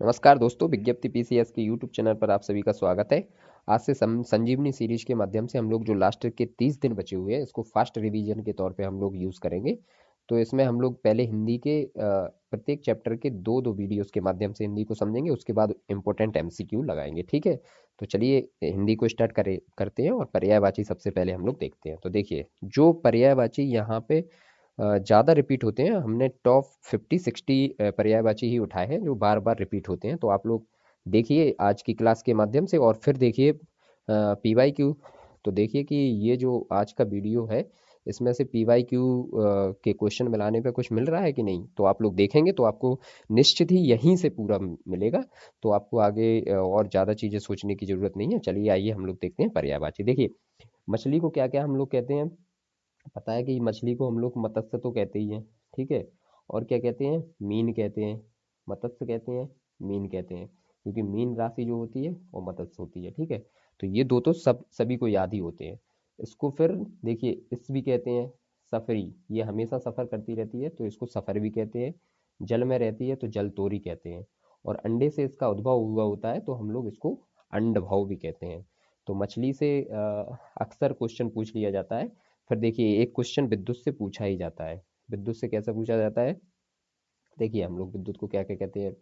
नमस्कार दोस्तों, विज्ञप्ति पीसीएस के यूट्यूब चैनल पर आप सभी का स्वागत है। आज से संजीवनी सीरीज के माध्यम से हम लोग जो लास्ट के 30 दिन बचे हुए हैं इसको फास्ट रिवीजन के तौर पे हम लोग यूज़ करेंगे। तो इसमें हम लोग पहले हिंदी के प्रत्येक चैप्टर के दो दो वीडियोस के माध्यम से हिंदी को समझेंगे, उसके बाद इम्पोर्टेंट एमसीक्यू लगाएंगे। ठीक है, तो चलिए हिंदी को स्टार्ट करते हैं और पर्यायवाची सबसे पहले हम लोग देखते हैं। तो देखिए, जो पर्यायवाची यहाँ पे ज़्यादा रिपीट होते हैं, हमने टॉप 50-60 पर्यायवाची ही उठाए हैं जो बार बार रिपीट होते हैं। तो आप लोग देखिए आज की क्लास के माध्यम से, और फिर देखिए पीवाईक्यू। तो देखिए कि ये जो आज का वीडियो है इसमें से पीवाईक्यू के क्वेश्चन मिलाने पे कुछ मिल रहा है कि नहीं, तो आप लोग देखेंगे तो आपको निश्चित ही यहीं से पूरा मिलेगा। तो आपको आगे और ज़्यादा चीज़ें सोचने की ज़रूरत नहीं है। चलिए आइए हम लोग देखते हैं पर्यायवाची। देखिए, मछली को क्या क्या हम लोग कहते हैं। पता है कि मछली को हम लोग मत्स्य तो कहते ही हैं, ठीक है। और क्या कहते हैं, मीन कहते हैं। मत्स्य कहते हैं, मीन कहते हैं, क्योंकि मीन राशि जो होती है वो मत्स्य होती है, ठीक है। तो ये दो तो सभी को याद ही होते हैं। इसको फिर देखिए, इस भी कहते हैं सफरी, ये हमेशा सफर करती रहती है तो इसको सफर भी कहते हैं। जल में रहती है तो जल तोरी कहते हैं। और अंडे से इसका उद्भव हुआ होता है तो हम लोग इसको अंडभव भी कहते हैं। तो मछली से अक्सर क्वेश्चन पूछ लिया जाता है। फिर देखिए, एक क्वेश्चन विद्युत से पूछा ही जाता है। विद्युत से कैसे पूछा जाता है, देखिए हम लोग विद्युत को क्या क्या कहते हैं।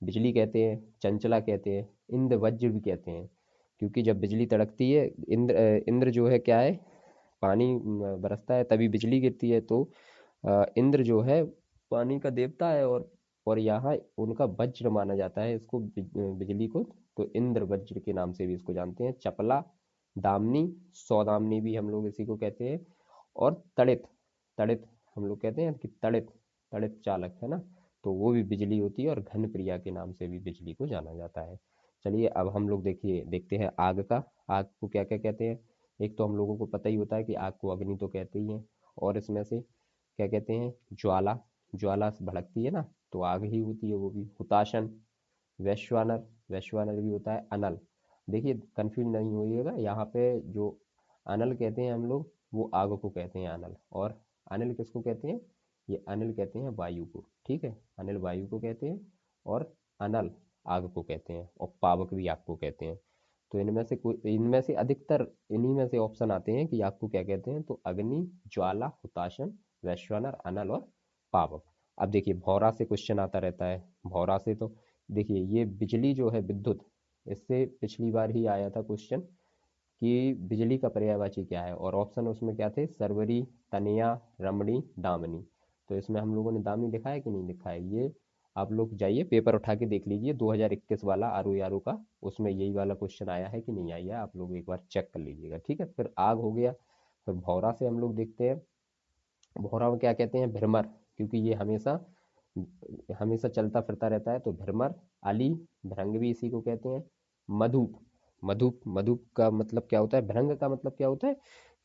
बिजली कहते हैं, चंचला कहते हैं, इंद्र वज्र भी कहते हैं। क्योंकि जब बिजली तड़कती है, इंद्र जो है क्या है, पानी बरसता है तभी बिजली गिरती है। तो इंद्र जो है पानी का देवता है, और यहाँ उनका वज्र माना जाता है इसको, बिजली को। तो इंद्र वज्र के नाम से भी इसको जानते हैं। चपला, दामनी, सौदामनी भी हम लोग इसी को कहते हैं। और तड़ित, तड़ित हम लोग कहते हैं कि तड़ित, तड़ित चालक है ना, तो वो भी बिजली होती है। और घन प्रिया के नाम से भी बिजली को जाना जाता है। चलिए अब हम लोग देखिए देखते हैं आग का। आग को क्या क्या कहते हैं। एक तो हम लोगों को पता ही होता है कि आग को अग्नि तो कहते ही हैं। और इसमें से क्या कहते हैं, ज्वाला, ज्वाला से भड़कती है ना, तो आग ही होती है वो भी। हुताशन, वैश्वानर, वैश्वानर भी होता है। अनल, देखिए कंफ्यूज नहीं होइएगा, यहाँ पे जो अनल कहते हैं हम लोग, वो आग को कहते हैं अनल। और अनिल किसको कहते हैं, ये अनिल कहते हैं वायु को, ठीक है। अनिल वायु को कहते हैं, और अनल आग को कहते हैं, और पावक भी आग को कहते हैं। तो इनमें से अधिकतर इन्हीं में से ऑप्शन आते हैं कि आग को क्या कहते हैं। तो अग्नि, ज्वाला, हुताशन, वैश्वानर, अनल और पावक। अब देखिए, भौरा से क्वेश्चन आता रहता है। भौरा से तो देखिए, ये बिजली जो है विद्युत, इससे पिछली बार ही आया था क्वेश्चन कि बिजली का पर्यायवाची क्या है। और ऑप्शन उसमें क्या थे, सरवरी, तनया, रमणी, दामिनी। तो इसमें हम लोगों ने दामिनी लिखा है कि नहीं लिखा है, ये आप लोग जाइए पेपर उठा के देख लीजिए 2021 वाला आरू यारू का, उसमें यही वाला क्वेश्चन आया है कि नहीं आया, आप लोग एक बार चेक कर लीजिएगा, ठीक है। फिर आग हो गया। फिर भौरा से हम लोग देखते हैं। भौरा में क्या कहते हैं, भ्रमर, क्योंकि ये हमेशा हमेशा चलता फिरता रहता है तो भ्रमर। अली, भृंग भी इसी को कहते हैं। मधुप, मधुप, मधुप का मतलब क्या होता है, भृंग का मतलब क्या होता है,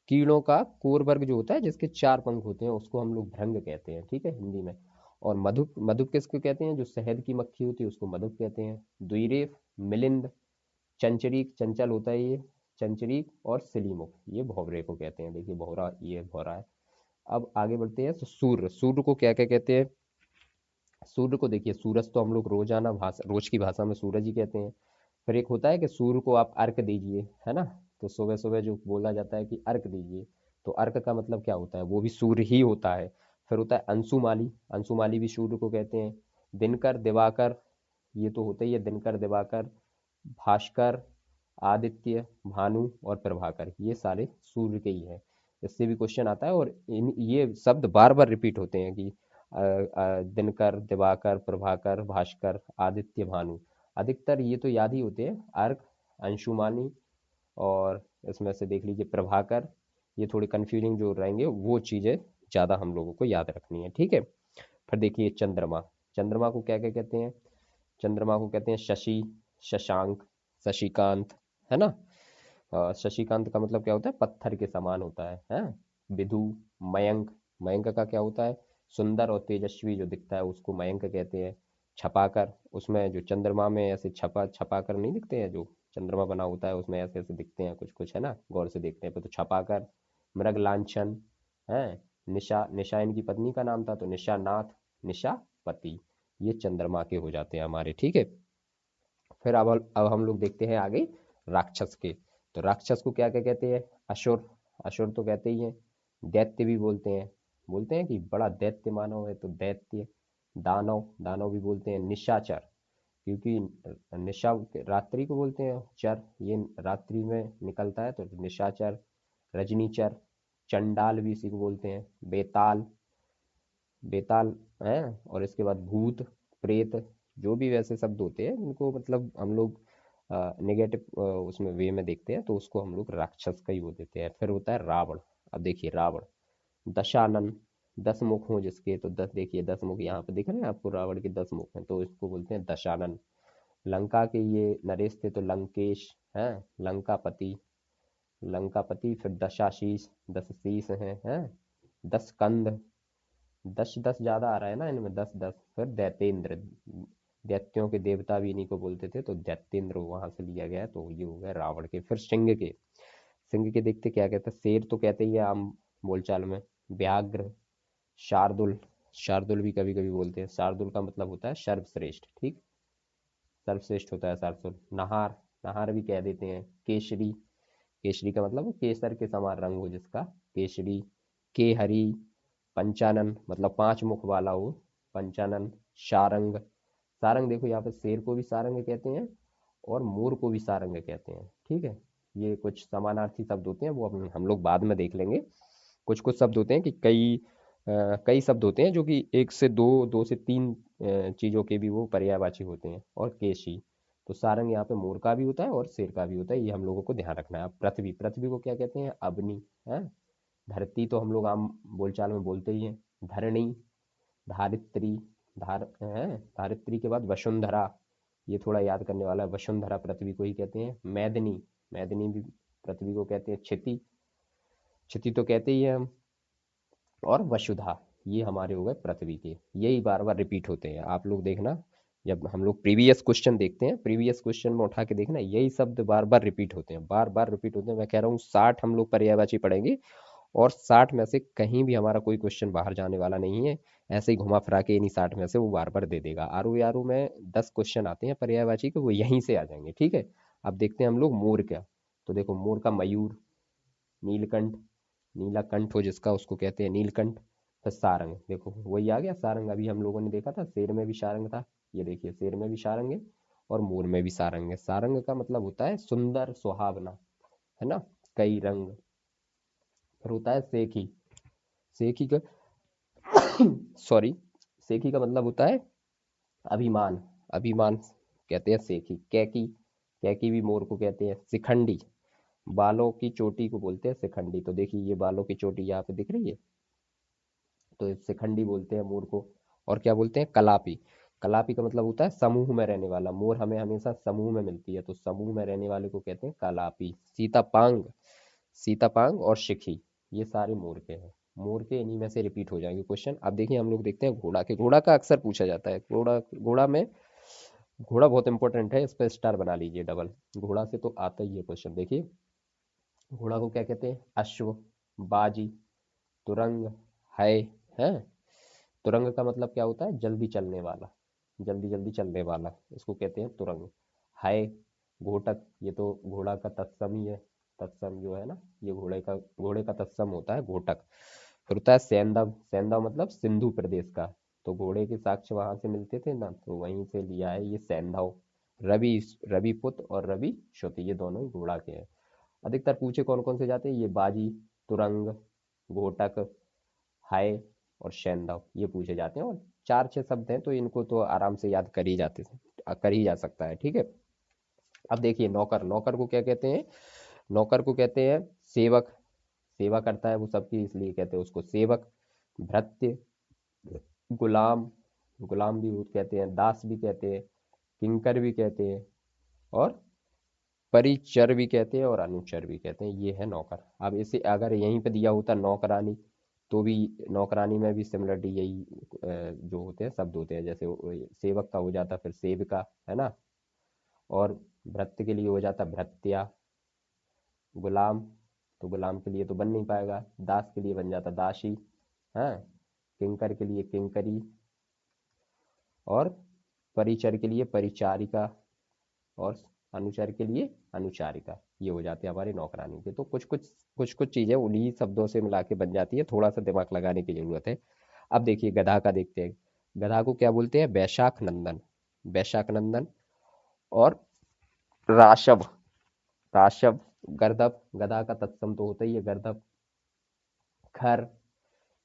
कीड़ों का कोर वर्ग जो होता है जिसके चार पंख होते हैं उसको हम लोग भृंग कहते हैं, ठीक है, हिंदी में। और मधुप, मधुप किसको कहते हैं, जो शहद की मक्खी होती है उसको मधुप कहते हैं। द्विरेफ, मिलिंद, चंचरीक, चंचल होता है ये, चंचरीक। और सिलीमुख, ये भौरे को कहते हैं। देखिए भौरा, ये भौरा है। अब आगे बढ़ते हैं। तो सूर्य, सूर्य को क्या क्या कहते हैं। सूर्य को देखिए, सूरज तो हम लोग रोजाना भाषा, रोज की भाषा में सूरज ही कहते हैं। फिर एक होता है कि सूर्य को आप अर्क दीजिए, है ना। तो सुबह सुबह जो बोला जाता है कि अर्क दीजिए, तो अर्क का मतलब क्या होता है, वो भी सूर्य ही होता है। फिर होता है अंशुमाली, अंशुमाली भी सूर्य को कहते हैं। दिनकर, दिवाकर, ये तो होता ही है, दिनकर, दिवाकर, भास्कर, आदित्य, भानु और प्रभाकर, ये सारे सूर्य के ही हैं। इससे भी क्वेश्चन आता है, और ये शब्द बार बार रिपीट होते हैं कि दिनकर, दिवाकर, प्रभाकर, भास्कर, आदित्य, भानु। अधिकतर ये तो याद ही होते हैं, अर्क, अंशुमानी, और इसमें से देख लीजिए प्रभाकर। ये थोड़े कंफ्यूजिंग जो रहेंगे वो चीज़ें ज़्यादा हम लोगों को याद रखनी है, ठीक है। फिर देखिए चंद्रमा, चंद्रमा को क्या क्या कहते हैं। चंद्रमा को कहते हैं शशि, शशांक, शशिकांत, है ना। शशिकांत का मतलब क्या होता है, पत्थर के समान होता है। विधु, मयंक, मयंक का क्या होता है, सुंदर और तेजस्वी जो दिखता है उसको मयंक कहते हैं। छपाकर, उसमें जो चंद्रमा में ऐसे छपा छपाकर नहीं दिखते हैं, जो चंद्रमा बना होता है उसमें ऐसे ऐसे दिखते हैं कुछ कुछ, है ना, गौर से देखते हैं तो छपाकर। मृग लांछन है। निशा, निशा इनकी पत्नी का नाम था तो निशा नाथ, निशा पति। ये चंद्रमा के हो जाते हैं हमारे, ठीक है। फिर अब हम लोग देखते हैं आगे राक्षस के। तो राक्षस को क्या क्या कहते हैं? असुर, असुर तो कहते ही हैं। दैत्य भी बोलते हैं कि बड़ा दैत्य मानव है तो दैत्य। दानव, दानव भी बोलते हैं। निशाचर, क्योंकि निशा रात्रि को बोलते हैं, चर ये रात्रि में निकलता है तो निशाचर। रजनीचर, चंडाल भी इसी को बोलते हैं। बेताल, बेताल है। और इसके बाद भूत, प्रेत, जो भी वैसे शब्द होते हैं जिनको मतलब हम लोग नेगेटिव उसमें वे में देखते हैं तो उसको हम लोग राक्षस का ही वो देते हैं। फिर होता है रावण। अब देखिए रावण, दशानन, 10 मुख हों जिसके, तो 10 देखिए 10 मुख यहाँ पे दिख रहे हैं आपको, रावण के 10 मुख हैं तो इसको बोलते हैं दशानन। लंका के ये नरेश थे तो लंकेश हैं। लंकापति, लंकापति। फिर दशाशीष, 10 शीश हैं। 10 कंध, 10 10 ज्यादा आ रहा है ना इनमें, 10 10। फिर दैतेंद्र, दैत्यों के देवता भी इन्हीं को बोलते थे तो दैतेंद्र वहां से लिया गया है, तो ये हो गया रावण के। फिर सिंह के, सिंह के देखते क्या कहते हैं? शेर तो कहते ही है आम बोलचाल में। व्याघ्र, शार्दुल, शार्दुल भी कभी कभी बोलते हैं। शार्दुल का मतलब होता है सर्वश्रेष्ठ, ठीक, सर्वश्रेष्ठ होता है शार्दुल। नहार, नहार भी कह देते हैं। केसरी, केसरी का मतलब केसर के समान रंग हो जिसका, केसरी। केहरी, पंचानन मतलब 5 मुख वाला हो, पंचानन। सारंग, सारंग देखो यहाँ पे शेर को भी सारंग कहते हैं और मोर को भी सारंग कहते हैं, ठीक है। ये कुछ समानार्थी शब्द होते हैं, वो हम लोग बाद में देख लेंगे। कुछ कुछ शब्द होते हैं कि कई शब्द होते हैं जो कि एक से दो, दो से तीन चीजों के भी वो पर्यायवाची होते हैं। और केशी, तो सारंग यहाँ पे मोर का भी होता है और शेर का भी होता है, ये हम लोगों को ध्यान रखना है। अब पृथ्वी, पृथ्वी को क्या कहते हैं? अग्नि है। धरती तो हम लोग आम बोलचाल में बोलते ही हैं। धरणी, धारित्री, धारित्री के बाद वसुंधरा, ये थोड़ा याद करने वाला है। वसुंधरा पृथ्वी को ही कहते हैं। मैदिनी, मैदिनी भी पृथ्वी को कहते हैं। क्षिति, क्षिति तो कहते ही हैं हम। और वसुधा, ये हमारे हो गए पृथ्वी के। यही बार बार रिपीट होते हैं, आप लोग देखना जब हम लोग प्रीवियस क्वेश्चन देखते हैं, प्रीवियस क्वेश्चन में उठा के देखना, यही शब्द बार बार रिपीट होते हैं, बार बार रिपीट होते हैं। मैं कह रहा हूँ 60 हम लोग पर्यायवाची पढ़ेंगे और 60 में से कहीं भी हमारा कोई क्वेश्चन बाहर जाने वाला नहीं है। ऐसे ही घुमा फिरा के इन्हीं 60 में से वो बार बार दे देगा। आरू यारू में 10 क्वेश्चन आते हैं पर्यायवाची के, वो यहीं से आ जाएंगे, ठीक है। अब देखते हैं हम लोग मोर का। तो देखो मोर का मयूर, नीलकंठ, नीला कंठ हो जिसका उसको कहते हैं नीलकंठ। फिर सारंग, देखो वही आ गया सारंग, अभी हम लोगों ने देखा था शेर में भी सारंग था। ये देखिए शेर में भी सारंग है और मोर में भी सारंग है। सारंग का मतलब होता है सुंदर सुहावना, है ना, कई रंग। फिर होता है सेखी, सेखी का सॉरी, सेखी का मतलब होता है अभिमान, अभिमान कहते हैं सेखी। कैकी, कैकी भी मोर को कहते हैं। शिखंडी, बालों की चोटी को बोलते हैं शिखंडी। तो देखिए ये बालों की चोटी यहाँ पे दिख रही है, तो शिखंडी बोलते हैं मोर को। और क्या बोलते हैं? कलापी, कलापी का मतलब होता है समूह में रहने वाला। मोर हमें हमेशा समूह में मिलती है तो समूह में रहने वाले को कहते हैं कलापी। सीतापांग, सीतापांग और शिखी, ये सारे मोर के हैं। मोर के इन्हीं में से रिपीट हो जाएंगे क्वेश्चन। अब देखिए हम लोग देखते हैं घोड़ा के। घोड़ा का अक्सर पूछा जाता है। घोड़ा, घोड़ा में, घोड़ा बहुत इंपॉर्टेंट है, इस पर स्टार बना लीजिए डबल। घोड़ा से तो आता ही है क्वेश्चन। देखिए घोड़ा को क्या कहते हैं? अश्व, बाजी, तुरंग, है, हैं। तुरंग का मतलब क्या होता है? जल्दी चलने वाला, जल्दी जल्दी चलने वाला, इसको कहते हैं तुरंग। है, घोटक, ये तो घोड़ा का तत्सम ही है। तत्सम जो है ना, ये घोड़े का तत्सम होता है घोटक। फिर होता है सैंधव, सैंधव मतलब सिंधु प्रदेश का। तो घोड़े के साक्ष्य वहां से मिलते थे ना, तो वहीं से लिया है ये सैंधव। रवि, रविपुत्र और रवि श्रुति, ये दोनों ही घोड़ा के हैं। अधिकतर पूछे कौन कौन से जाते हैं? ये बाजी, तुरंग, घोटक, हाय और सैंधव, ये पूछे जाते हैं। और 4 6 शब्द हैं तो इनको तो आराम से याद कर ही जा सकता है, ठीक है। अब देखिए नौकर, नौकर को क्या कहते हैं? नौकर को कहते हैं सेवक, सेवा करता है वो सबकी, इसलिए कहते हैं उसको सेवक। भृत्य, गुलाम, गुलाम भी वो कहते हैं, दास भी कहते हैं, किंकर भी कहते हैं, और परिचर भी कहते हैं, और अनुचर भी कहते हैं। ये है नौकर। अब इसे अगर यहीं पे दिया होता नौकरानी, तो भी नौकरानी में भी सिमिलरिटी यही जो होते हैं शब्द होते हैं। जैसे सेवक का हो जाता फिर सेविका, है ना। और भृत्य के लिए हो जाता भृत्या। गुलाम, तो गुलाम के लिए तो बन नहीं पाएगा। दास के लिए बन जाता दासी, हाँ। किंकर के लिए किंकरी, और परिचर के लिए परिचारिका, और अनुचर के लिए अनुचारिका, ये हो जाते हैं हमारे नौकरानी के। तो कुछ चीजें उन्हीं शब्दों से मिला के बन जाती है, थोड़ा सा दिमाग लगाने की जरूरत है। अब देखिए गधा का देखते हैं। गधा को क्या बोलते हैं? वैशाख नंदन, वैशाख नंदन। और राशव, राशव, गर्दभ, गधा का तत्सम तो होता ही है गर्दभ। खर,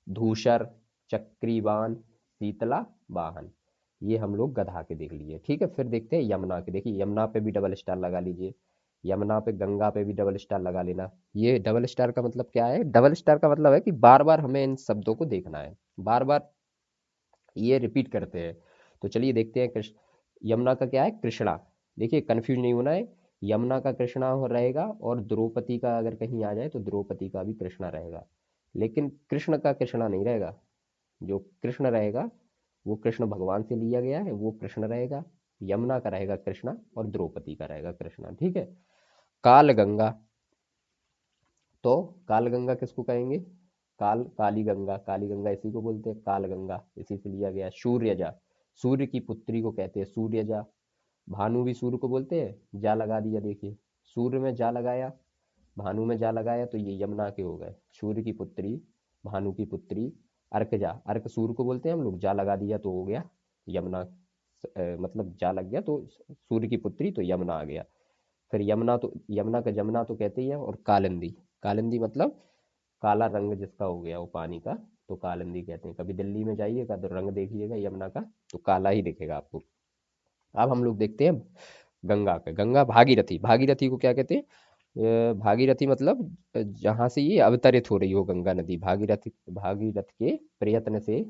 धूसर, चक्रीवान, शीतला, वाहन, ये हम लोग गधा के देख लिए। ठीक है, फिर देखते हैं यमुना के। देखिए यमुना पे भी डबल स्टार लगा लीजिए, यमुना पे, गंगा पे भी डबल स्टार लगा लेना। ये डबल स्टार का मतलब क्या है? डबल स्टार का मतलब है कि बार बार हमें इन शब्दों को देखना है, बार बार ये रिपीट करते हैं। तो चलिए देखते हैं। कृष्ण, यमुना का क्या है? कृष्णा। देखिए कंफ्यूज नहीं होना है, यमुना का कृष्णा हो रहेगा, और द्रौपदी का अगर कहीं आ जाए तो द्रौपदी का भी कृष्णा रहेगा, लेकिन कृष्ण का कृष्णा नहीं रहेगा। जो कृष्ण रहेगा वो कृष्ण भगवान से लिया गया है, वो कृष्ण रहेगा। यमुना का रहेगा कृष्णा, और द्रौपदी का रहेगा कृष्णा। ठीक है। काल गंगा, तो काल गंगा किसको कहेंगे? काली गंगा, काली गंगा इसी को बोलते हैं, काल गंगा इसी से लिया गया। सूर्यजा, सूर्य की पुत्री को कहते हैं सूर्यजा। भानु भी सूर्य को बोलते हैं, जा लगा दिया। देखिए सूर्य में जा लगाया, भानु में जा लगाया, तो ये यमुना के हो गए। सूर्य की पुत्री, भानु की पुत्री। अर्कजा, अर्क सूर्य को बोलते हैं हम लोग, जा लगा दिया तो हो गया यमुना। मतलब जा लग गया तो सूर्य की पुत्री, तो यमुना आ गया। फिर यमुना, तो यमुना का जमुना तो कहते ही है। और कालिंदी, कालिंदी मतलब काला रंग जिसका हो गया वो पानी का, तो कालिंदी कहते हैं। कभी दिल्ली में जाइएगा तो रंग देखिएगा यमुना का, तो काला ही दिखेगा आपको। अब हम लोग देखते हैं गंगा का। गंगा भागीरथी, भागीरथी को क्या कहते हैं? भागीरथी मतलब जहां से ये अवतरित हो रही हो गंगा नदी, भागीरथ, भागीरथ के प्रयत्न से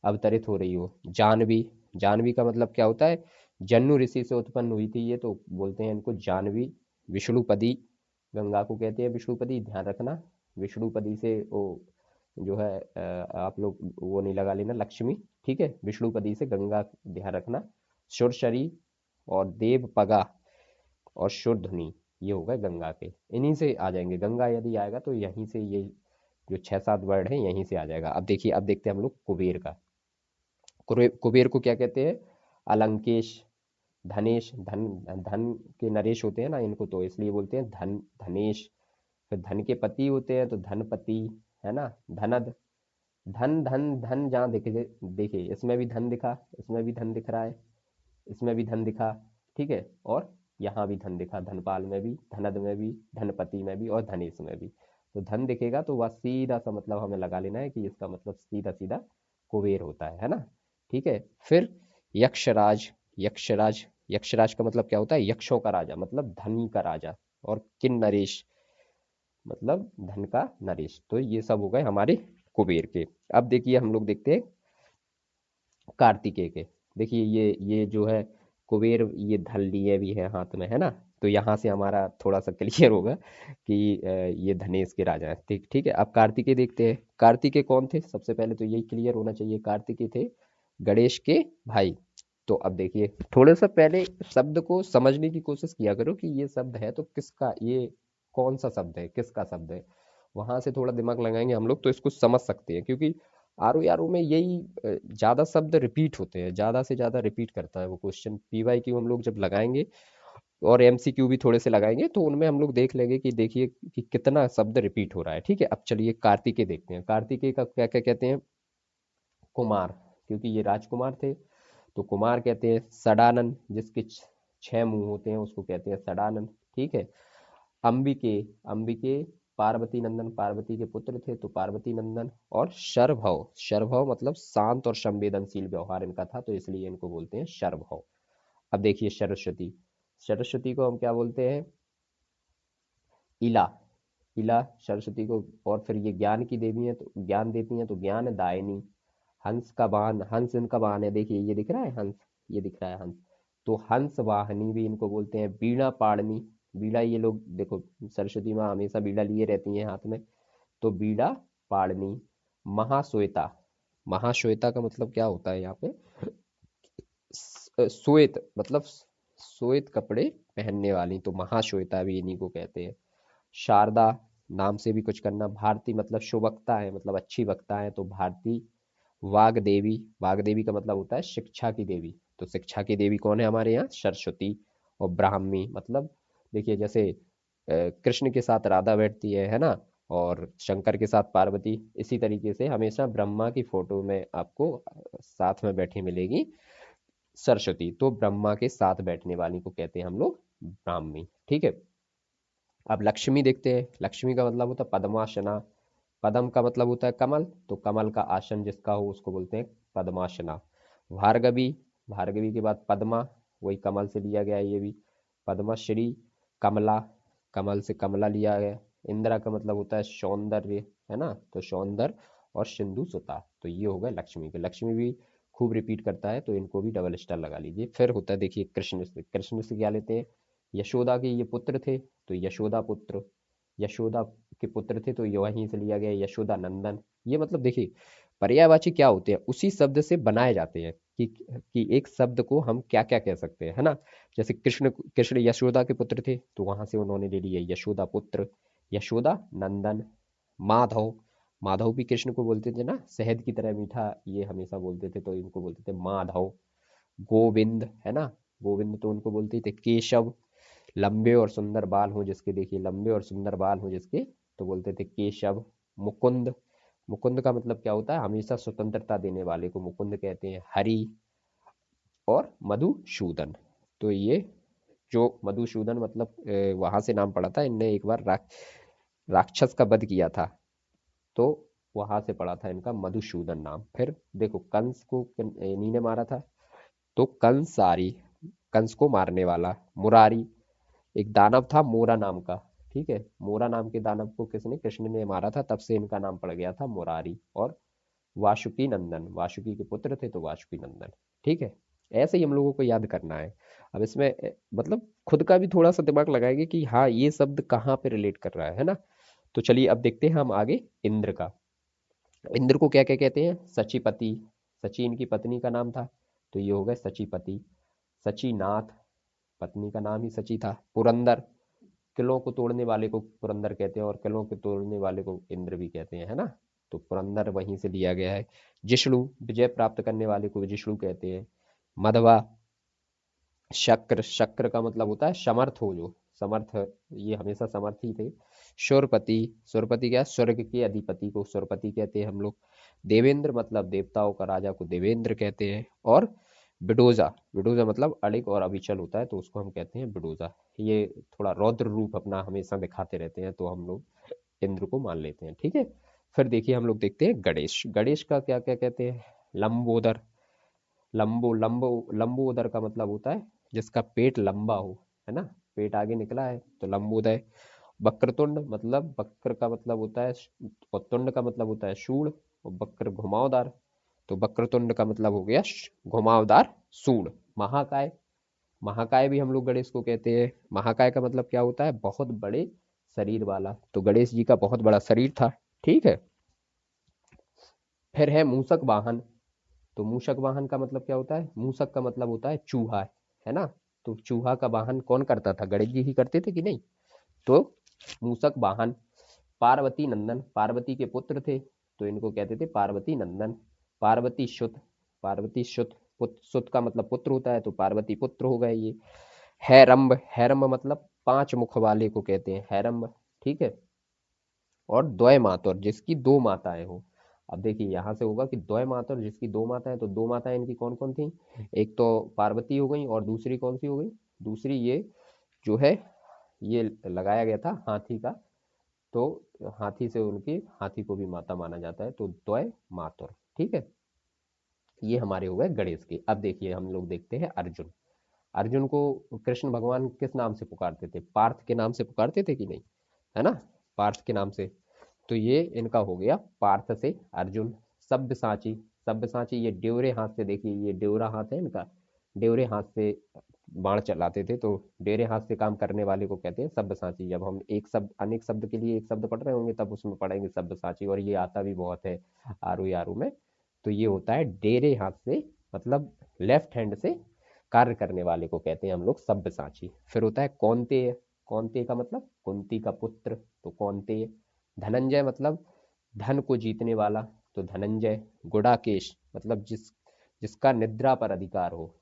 अवतरित हो रही हो। जानवी, जानवी का मतलब क्या होता है? जन्नू ऋषि से उत्पन्न हुई थी ये, तो बोलते हैं इनको जानवी। विष्णुपदी, गंगा को कहते हैं विष्णुपदी, ध्यान रखना। विष्णुपदी से वो जो है आप लोग वो नहीं लगा लेना, लक्ष्मी। ठीक है, विष्णुपदी से गंगा, ध्यान रखना। सुरसरी, और देवपगा, और शुरध्वनि, ये हो गए गंगा के। इन्हीं से आ जाएंगे। गंगा यदि आएगा तो यहीं से ये जो 6-7 वर्ड हैं यहीं से आ जाएगा। अब देखिए, अब देखते हैं हम लोग कुबेर का। कुबेर को क्या कहते हैं? अलंकेश, धनेश, धन, धन के नरेश होते हैं ना इनको, तो इसलिए बोलते हैं धन, धनेश। फिर धन के पति होते हैं तो धनपति, है ना। धनद, धन, धन, धन जहाँ दिखे, देखिए इसमें भी धन दिखा, इसमें भी धन दिख रहा है, इसमें भी धन दिखा। ठीक है, और यहाँ भी धन दिखा, धनपाल में भी, धनद में भी, धनपति में भी, और धनेश में भी। तो धन दिखेगा तो वह सीधा सा मतलब हमें लगा लेना है कि इसका मतलब सीधा सीधा कुबेर होता है ना। ठीक है। फिर यक्षराज, यक्षराज, यक्षराज का मतलब क्या होता है? यक्षों का राजा, मतलब धनी का राजा। और किन नरेश, मतलब धन का नरेश। तो ये सब हो गए हमारे कुबेर के। अब देखिए हम लोग देखते हैं कार्तिकेय के। देखिए ये जो है कुबेर, ये धन लिए भी है हाथ में, है ना। तो यहाँ से हमारा थोड़ा सा क्लियर होगा कि ये धनेश के राजा हैं। ठीक, ठीक है। अब कार्तिकेय देखते हैं। कार्तिकेय कौन थे? सबसे पहले तो यही क्लियर होना चाहिए, कार्तिकेय थे गणेश के भाई। तो अब देखिए थोड़ा सा पहले शब्द को समझने की कोशिश किया करो कि ये शब्द है तो किसका, ये कौन सा शब्द है, किसका शब्द है। वहां से थोड़ा दिमाग लगाएंगे हम लोग तो इसको समझ सकते हैं, क्योंकि आर ओ यार ओ में यही ज्यादा शब्द रिपीट होते हैं, ज्यादा से ज्यादा रिपीट करता है वो क्वेश्चन। पीवाई क्यू हम लोग जब लगाएंगे और एमसीक्यू भी थोड़े से लगाएंगे तो उनमें हम लोग देख लेंगे कि देखिए कि कितना शब्द रिपीट हो रहा है। ठीक है। अब चलिए कार्तिकेय देखते हैं। कार्तिकेय का क्या क्या कहते हैं? कुमार, क्योंकि ये राजकुमार थे तो कुमार कहते हैं। सडानन, जिसके 6 मुंह होते हैं उसको कहते हैं सडानन। ठीक है। अंबिके, अंबिके पार्वती नंदन, पार्वती के पुत्र थे तो पार्वती नंदन। और शरभव, शरभव मतलब शांत और संवेदनशील व्यवहार इनका था, तो इसलिए इनको बोलते हैं शरभव। अब देखिए सरस्वती, सरस्वती को हम क्या बोलते हैं? इला, इला सरस्वती को। और फिर ये ज्ञान की देवी है तो ज्ञान देती हैं तो ज्ञान दायनी। हंस का वाहन, हंस इनका वाहन है। देखिए ये दिख रहा है हंस, ये दिख रहा है हंस, तो हंस वाहनी भी इनको बोलते हैं। बीणा पाणनी, बीड़ा, ये लोग देखो सरस्वती माँ हमेशा बीड़ा लिए रहती हैं हाथ में, तो बीड़ा पाणनी। महाश्वेता, महाश्वेता का मतलब क्या होता है यहाँ पे? श्वेत मतलब श्वेत कपड़े पहनने वाली, तो महाश्वेता भी इन्हीं को कहते हैं। शारदा, नाम से भी कुछ करना। भारती मतलब सुवक्ता है, मतलब अच्छी वक्ता है, तो भारती। वाग देवी, वाग देवी का मतलब होता है शिक्षा की देवी, तो शिक्षा की देवी कौन है हमारे यहाँ? सरस्वती। और ब्राह्मी मतलब देखिए जैसे कृष्ण के साथ राधा बैठती है ना, और शंकर के साथ पार्वती, इसी तरीके से हमेशा ब्रह्मा की फोटो में आपको साथ में बैठी मिलेगी सरस्वती, तो ब्रह्मा के साथ बैठने वाली को कहते हैं हम लोग ब्राह्मी। ठीक है। अब लक्ष्मी देखते हैं। लक्ष्मी का मतलब होता है पद्मासना। पद्म का मतलब होता है कमल, तो कमल का आसन जिसका हो उसको बोलते हैं पद्मासना। भार्गवी, भार्गवी के बाद पद्मा, वही कमल से लिया गया है ये भी। पद्मश्री, कमला, कमल से कमला लिया गया। इंदिरा का मतलब होता है सौंदर्य, है ना, तो सौंदर्य और सिंधु सुता, तो ये हो गए लक्ष्मी के। लक्ष्मी भी खूब रिपीट करता है, तो इनको भी डबल स्टार लगा लीजिए। फिर होता है देखिए कृष्ण से। कृष्ण से क्या लेते हैं, यशोदा के ये पुत्र थे, तो यशोदा पुत्र, यशोदा के पुत्र थे, तो ये वहीं से लिया गया यशोदा नंदन। ये मतलब देखिए पर्यायवाची क्या होते हैं, उसी शब्द से बनाए जाते हैं कि एक शब्द को हम क्या क्या कह सकते हैं, है ना। जैसे कृष्ण, कृष्ण यशोदा के पुत्र थे, तो वहां से उन्होंने ले लिया यशोदा पुत्र, यशोदा नंदन। माधव, माधव भी कृष्ण को बोलते थे ना, शहद की तरह मीठा ये हमेशा बोलते थे, तो इनको बोलते थे माधव। गोविंद, है ना, गोविंद तो उनको बोलते थे केशव। लंबे और सुंदर बाल हो जिसके, देखिए लंबे और सुंदर बाल हो जिसके, तो बोलते थे केशव। मुकुंद, मुकुंद का मतलब क्या होता है, हमेशा स्वतंत्रता देने वाले को मुकुंद कहते हैं। हरि और मधुसूदन, तो ये जो मधुसूदन मतलब वहां से नाम पड़ा था, इनने एक बार राक्षस का वध किया था, तो वहां से पड़ा था इनका मधुसूदन नाम। फिर देखो कंस को इन्हीं ने मारा था, तो कंसारी, कंस को मारने वाला। मुरारी, एक दानव था मोरा नाम का, ठीक है, मोरा नाम के दानव को किसने, कृष्ण ने मारा था, तब से इनका नाम पड़ गया था मुरारी। और वासुकी नंदन, वासुकी के पुत्र थे, तो वासुकी नंदन। ठीक है। ऐसे ही हम लोगों को याद करना है। अब इसमें मतलब खुद का भी थोड़ा सा दिमाग लगाएंगे कि हाँ ये शब्द कहाँ पे रिलेट कर रहा है ना। तो चलिए अब देखते हैं हम आगे इंद्र का। इंद्र को क्या क्या कहते हैं, सचिपति, सची इनकी पत्नी का नाम था, तो ये हो गए सचिपति। सचीनाथ, पत्नी का नाम ही सची था। पुरंदर, किलों को तोड़ने वाले को पुरंदर कहते हैं, और किलों को तोड़ने वाले को इंद्र भी कहते हैं, है ना, तो पुरंदर वहीं से लिया गया है। जिष्णु, विजय प्राप्त करने वाले को जिष्णु कहते हैं। मधवा, शक्र, शक्र का मतलब होता है समर्थ हो जो, समर्थ, ये हमेशा समर्थ ही थे। सुरपति, सुरपति क्या, स्वर्ग के अधिपति को सुरपति कहते हैं हम लोग। देवेंद्र मतलब देवताओं का राजा को देवेंद्र कहते हैं। और बिडोजा, बिडोजा मतलब अड़िग और अविचल होता है, तो उसको हम कहते हैं बिडोजा। ये थोड़ा रौद्र रूप अपना हमेशा दिखाते रहते हैं, तो हम लोग इंद्र को मान लेते हैं। ठीक है। फिर देखिए हम लोग देखते हैं गणेश। गणेश का क्या क्या कहते हैं, लंबोदर, लंबो लंबोदर का मतलब होता है जिसका पेट लंबा हो, है ना, पेट आगे निकला है, तो लंबोदय। वक्रतुंड मतलब, वक्र का मतलब होता है और तुंड का मतलब होता है सूंड, और वक्र घुमावदार, तो वक्रतुंड का मतलब हो गया घुमावदार सूंड। महाकाय, महाकाय भी हम लोग गणेश को कहते हैं। महाकाय का मतलब क्या होता है, बहुत बड़े शरीर वाला, तो गणेश जी का बहुत बड़ा शरीर था। ठीक है। फिर है मूषक वाहन। तो मूषक वाहन का मतलब क्या होता है, मूषक का मतलब होता है चूहा, है ना, तो चूहा का वाहन कौन करता था, गणेश जी ही करते थे कि नहीं, तो मूषक वाहन। पार्वती नंदन, पार्वती के पुत्र थे, तो इनको कहते थे पार्वती नंदन। पार्वती सुत, पार्वती सुत, सुत का मतलब पुत्र होता है, तो पार्वती पुत्र हो गए ये। हैरंब, हैरंब मतलब पांच मुख वाले को कहते हैं हैरंब। ठीक है। और द्वय मातुर, जिसकी दो माताएं हो। अब देखिए यहाँ से होगा कि द्वय मातुर, जिसकी दो माताएं, तो दो माताएं इनकी कौन कौन थी, एक तो पार्वती हो गई, और दूसरी कौन सी हो गई, दूसरी ये जो है, ये लगाया गया था हाथी का, तो हाथी से उनकी, हाथी को भी माता माना जाता है, तो द्वय मातुर। ठीक है। ये हमारे हो गए गणेश के। अब देखिए हम लोग देखते हैं अर्जुन। अर्जुन को कृष्ण भगवान किस नाम से पुकारते थे, पार्थ के नाम से पुकारते थे कि नहीं, है ना, पार्थ के नाम से, तो ये इनका हो गया पार्थ से अर्जुन। सब्यसाची, सब्यसाची ये ड्योरे हाथ से, देखिए ये ड्योरा हाथ है इनका, ड्योरे हाथ से बाण चलाते थे, तो डेरे हाथ से काम करने वाले को कहते हैं सब्यसाची। जब हम एक शब्द, अनेक शब्द के लिए एक शब्द पढ़ रहे होंगे, तब उसमें पढ़ेंगे सब्यसाची, और ये आता भी बहुत है आरू यारू में। तो ये होता है डेरे हाथ से, मतलब लेफ्ट हैंड से कार्य करने वाले को कहते हैं हम लोग सब्यसाची। फिर होता है कौन्तेय, कौन्तेय का मतलब कुंती का पुत्र, तो कौन्तेय। धनंजय मतलब धन को जीतने वाला, तो धनंजय। गुडाकेश मतलब जिसका निद्रा पर अधिकार हो,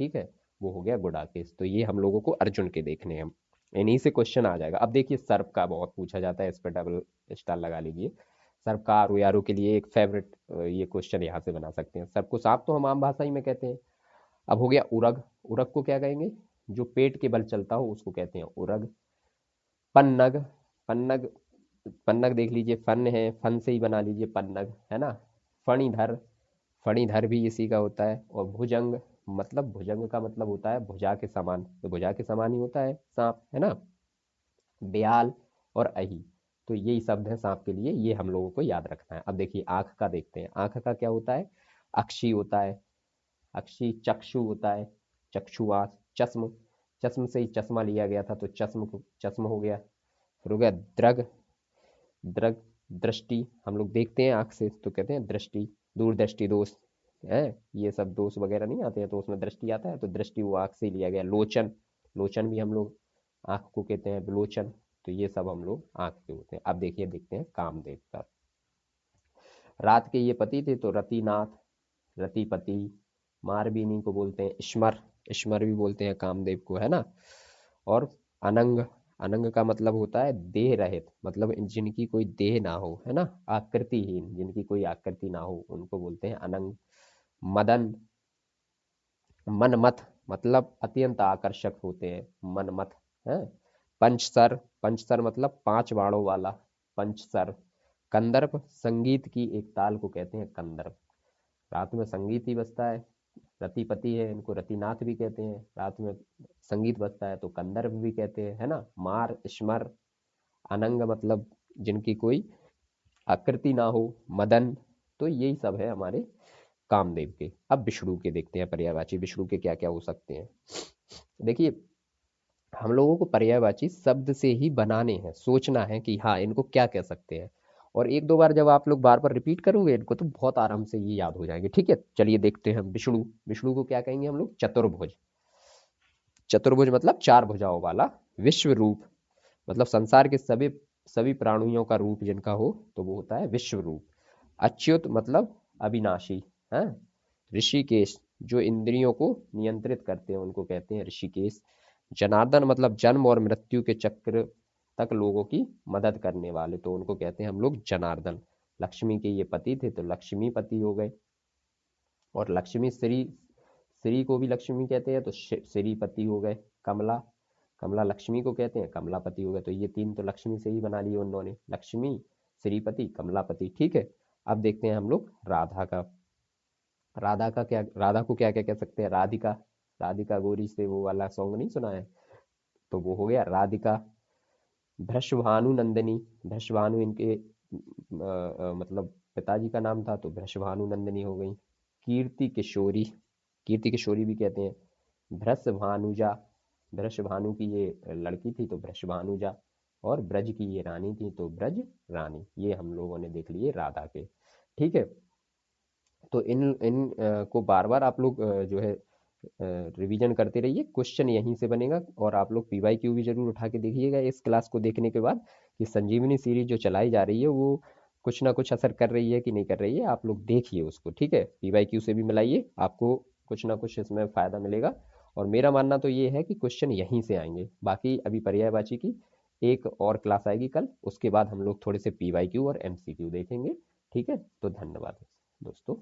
ठीक है, वो हो गया गुडाकेश। तो ये हम लोगों को अर्जुन के देखने हैं, इन्हीं से क्वेश्चन आ जाएगा। अब देखिए सर्प का बहुत पूछा जाता है, इस पर डबल स्टार लगा लीजिए। सर्प का आरू यारू के लिए एक फेवरेट ये क्वेश्चन यहाँ से बना सकते हैं। सर्प को सांप तो हम आम भाषा ही में कहते हैं। अब हो गया उरग, उरग को क्या कहेंगे? जो पेट के बल चलता हो उसको कहते हैं उरग। पन्नग, पन्नग, पन्नग देख लीजिए, फन है, फन से ही बना लीजिए पन्नग, है ना। फणीधर, फणीधर भी इसी का होता है। और भुजंग, मतलब भुजंग का मतलब होता है भुजा के समान, तो भुजा के समान ही होता है सांप, है ना। ब्याल और अही, तो यही शब्द है सांप के लिए, ये हम लोगों को याद रखना है। अब देखिए आंख का देखते हैं, आंख का क्या होता है? अक्षी होता है, अक्षी। चक्षु होता है, चक्षुआंख। चश्म, चश्म से ही चश्मा लिया गया था, तो चश्म हो गया। फिर हो गया दृग, दृग, दृष्टि, हम लोग देखते हैं आंख से तो कहते हैं दृष्टि। दूरदृष्टि दोष है, ये सब दोष वगैरह नहीं आते हैं तो उसमें दृष्टि आता है, तो दृष्टि वो आंख से ही लिया गया। लोचन, लोचन भी हम लोग आंख को कहते हैं विलोचन। तो ये सब हम लोग आंख के होते हैं। अब देखिए देखते हैं कामदेव का। रात के ये पति थे तो रतिनाथ, रतिपति। मारबीनी को बोलते हैं ईश्वर, ईश्वर भी बोलते हैं कामदेव को, है ना। और अनंग, अनंग का मतलब होता है देह रहित, मतलब जिनकी कोई देह ना हो, है ना। आकृतिहीन, जिनकी कोई आकृति ना हो उनको बोलते हैं अनंग। मदन, मनमथ, मतलब अत्यंत आकर्षक होते हैं, मनमथ है। पंचसर, पंचसर मतलब पांच बाणों वाला, पंचसर। कंदर्प, संगीत की एक ताल को कहते हैं कंदर्प, रात में संगीत ही बजता है। रतिपति है, इनको रतिनाथ भी कहते हैं, रात में संगीत बजता है तो कंदर्प भी कहते हैं, है ना। मार, स्मर, अनंग मतलब जिनकी कोई आकृति ना हो, मदन, तो यही सब है हमारे कामदेव के। अब विष्णु के देखते हैं पर्यायवाची, विष्णु के क्या क्या हो सकते हैं। देखिए हम लोगों को पर्यायवाची शब्द से ही बनाने हैं, सोचना है कि हाँ इनको क्या कह सकते हैं। और एक दो बार जब आप लोग बार बार रिपीट करोगे इनको तो बहुत आराम से ये याद हो जाएंगे, ठीक है। चलिए देखते हैं हम विष्णु, विष्णु को क्या कहेंगे हम लोग? चतुर्भुज, चतुर्भुज मतलब चार भुजाओं वाला। विश्व रूप, मतलब संसार के सभी सभी प्राणियों का रूप जिनका हो तो वो होता है विश्व रूप। अच्युत मतलब अविनाशी, है। ऋषिकेश, जो इंद्रियों को नियंत्रित करते हैं उनको कहते हैं ऋषिकेश। जनार्दन मतलब जन्म और मृत्यु के चक्र तक लोगों की मदद करने वाले, तो उनको कहते हैं हम लोग जनार्दन। लक्ष्मी के ये पति थे तो लक्ष्मीपति हो गए। और लक्ष्मी श्री, श्री को भी लक्ष्मी कहते हैं तो श्रीपति हो गए। कमला, कमला लक्ष्मी को कहते हैं, कमलापति हो गए। तो ये तीन तो लक्ष्मी से ही बना लिए उन्होंने, लक्ष्मी, श्रीपति, कमलापति, ठीक है। अब देखते हैं हम लोग राधा का। राधा का क्या, राधा को क्या क्या कह सकते हैं? राधिका, राधिका गोरी से वो वाला सॉन्ग नहीं सुना है, तो वो हो गया राधिका। भृषभानु नंदिनी, भृषभानु इनके मतलब पिताजी का नाम था तो भृषभानु नंदिनी हो गई। कीर्ति किशोरी, कीर्ति किशोरी भी कहते हैं। भृषभानुजा, भृषभानु की ये लड़की थी तो भृषभानुजा। और ब्रज की ये रानी थी तो ब्रज रानी। ये हम लोगों ने देख लिए राधा के, ठीक है। तो इन इन को बार बार आप लोग जो है रिवीजन करते रहिए, क्वेश्चन यहीं से बनेगा। और आप लोग पीवाईक्यू भी जरूर उठा के देखिएगा इस क्लास को देखने के बाद, कि संजीवनी सीरीज जो चलाई जा रही है वो कुछ ना कुछ असर कर रही है कि नहीं कर रही है। आप लोग देखिए उसको, ठीक है। पीवाईक्यू से भी मिलाइए, आपको कुछ ना कुछ इसमें फायदा मिलेगा। और मेरा मानना तो ये है कि क्वेश्चन यहीं से आएंगे। बाकी अभी पर्यायवाची की एक और क्लास आएगी कल, उसके बाद हम लोग थोड़े से पीवाईक्यू और एमसीक्यू देखेंगे, ठीक है। तो धन्यवाद दोस्तों।